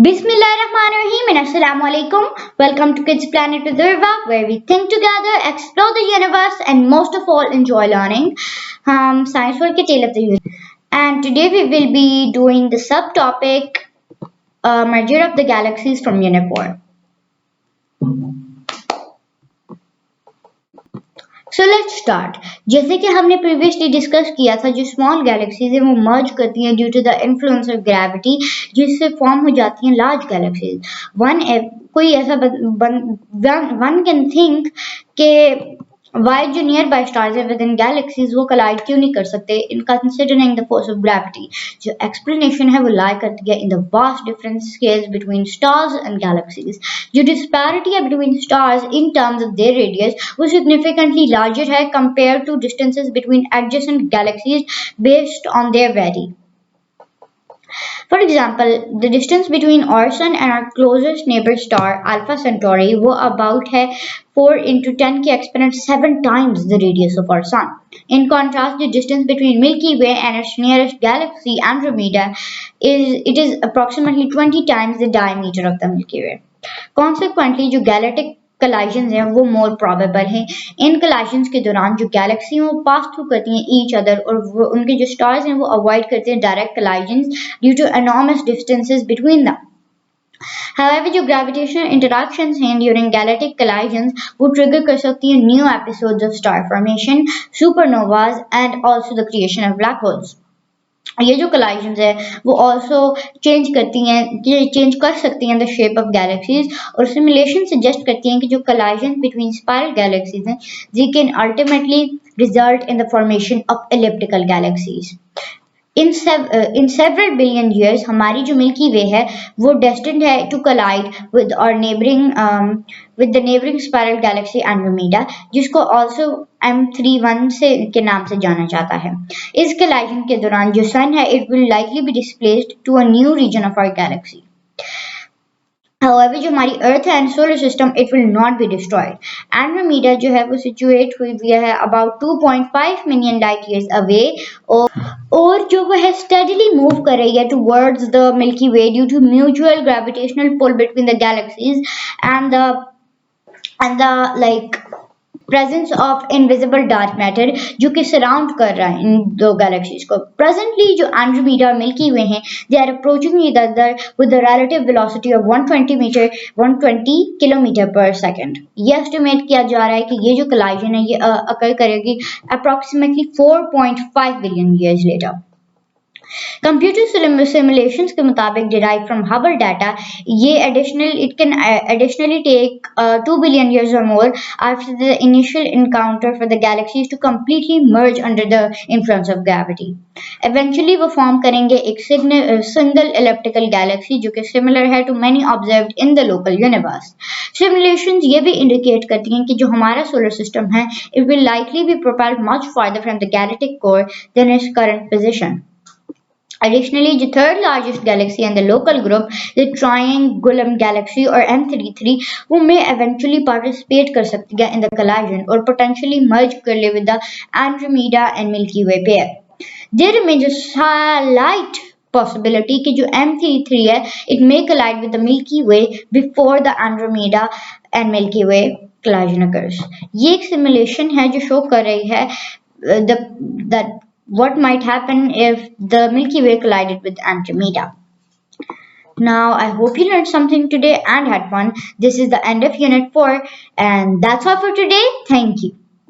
Bismillahirrahmanirrahim and Assalamu alaikum. Welcome to Kids Planet with Urwa, where we think together, explore the universe, and most of all enjoy learning. Science for Tale of the Universe. And today we will be doing the subtopic Merger of the Galaxies from Unit 4. So let's start. जैसे कि हमने previously discuss किया था, जो small galaxies है वो merge करती हैं due to the influence of gravity, जिससे फॉर्म हो जाती हैं लार्ज गैलेक्सीज। कोई ऐसा वन कैन थिंक के वाई जो नियर बाय स्टार्स है विद इन गैलेक्सीज वो कोलाइड क्यों नहीं कर सकते in considering the force of gravity. जो एक्सप्लेनेशन है वो लाई करती है in the vast different scales between stars and galaxies. जो डिस्पैरिटी है between stars in terms of their radius वो सिग्निफिकेंटली लार्जर है compare to distances between adjacent galaxies based on their vary. For example, the distance between our sun and our closest neighbor star, Alpha Centauri, वो about है 4 into 10 के exponent 7 times the radius of our sun. In contrast, the distance between Milky Way and its nearest galaxy, Andromeda, is approximately 20 times the diameter of the Milky Way. Consequently, जो galactic collisions हैं वो more probable हैं। इन collisions के दौरान जो Galaxy वो pass through करती हैं each other और वो उनके जो stars हैं वो अवॉइड करते हैं direct collisions due to enormous distances between them. However, जो gravitational interactions हैं during galactic collisions वो trigger कर सकती हैं new episodes of star formation, supernovas and also the creation of black holes. ये जो collisions है वो also चेंज कर सकती हैं the shape of galaxies, और simulation suggest करती हैं कि जो collisions between spiral galaxies हैं they can ultimately result in the formation of elliptical galaxies. In several billion years हमारी जो मिल्की वे है वो destined है to collide with the neighboring spiral galaxy Andromeda, जिसको also M31 के नाम से जाना जाता है। इस collision के दौरान जो sun है it will likely be displaced to a new region of our galaxy. However, जो हमारी अर्थ है and solar system it will not be destroyed. Andromeda जो है वो सिचुएट हुई है about 2.5 million light years away और जो वो है steadily move कर रही है towards the Milky Way due to mutual gravitational pull between the galaxies and the like presence of invisible dark matter जो कि सराउंड कर रहा है इन दो गैलेक्सीज को। प्रेजेंटली जो एंड्रोमेडा और मिल्की वे हैं they are approaching each other with the relative velocity of 120 kilometre per second. ये एस्टिमेट किया जा रहा है कि ये जो कोलाइजन है ये अकर करेगी approximately 4.5 billion years later. Computer simulations के मुताबिक डिराइव फ्रॉम हबल डाटा ये it can additionally take 2 billion years or more after the initial encounter for the galaxies to completely merge under the influence of gravity. Eventually वो form करेंगे एक single elliptical galaxy जो कि similar है to many observed in the local universe. Simulations ये भी indicate करती हैं कि जो हमारा solar system है it will likely be propelled much farther from the galactic core than its current position. Additionally, the third largest galaxy in the local group, the Triangulum Galaxy or M33, who may eventually participate कर सकती है in the collision or potentially merge कर ले with the Andromeda and Milky Way pair. There remains a slight possibility कि जो M33 है, it may collide with the Milky Way before the Andromeda and Milky Way collision occurs. ये एक simulation है जो show कर रही है that what might happen if the Milky Way collided with Andromeda. Now, I hope you learned something today and had fun. This is the end of Unit 4 and that's all for today. Thank you.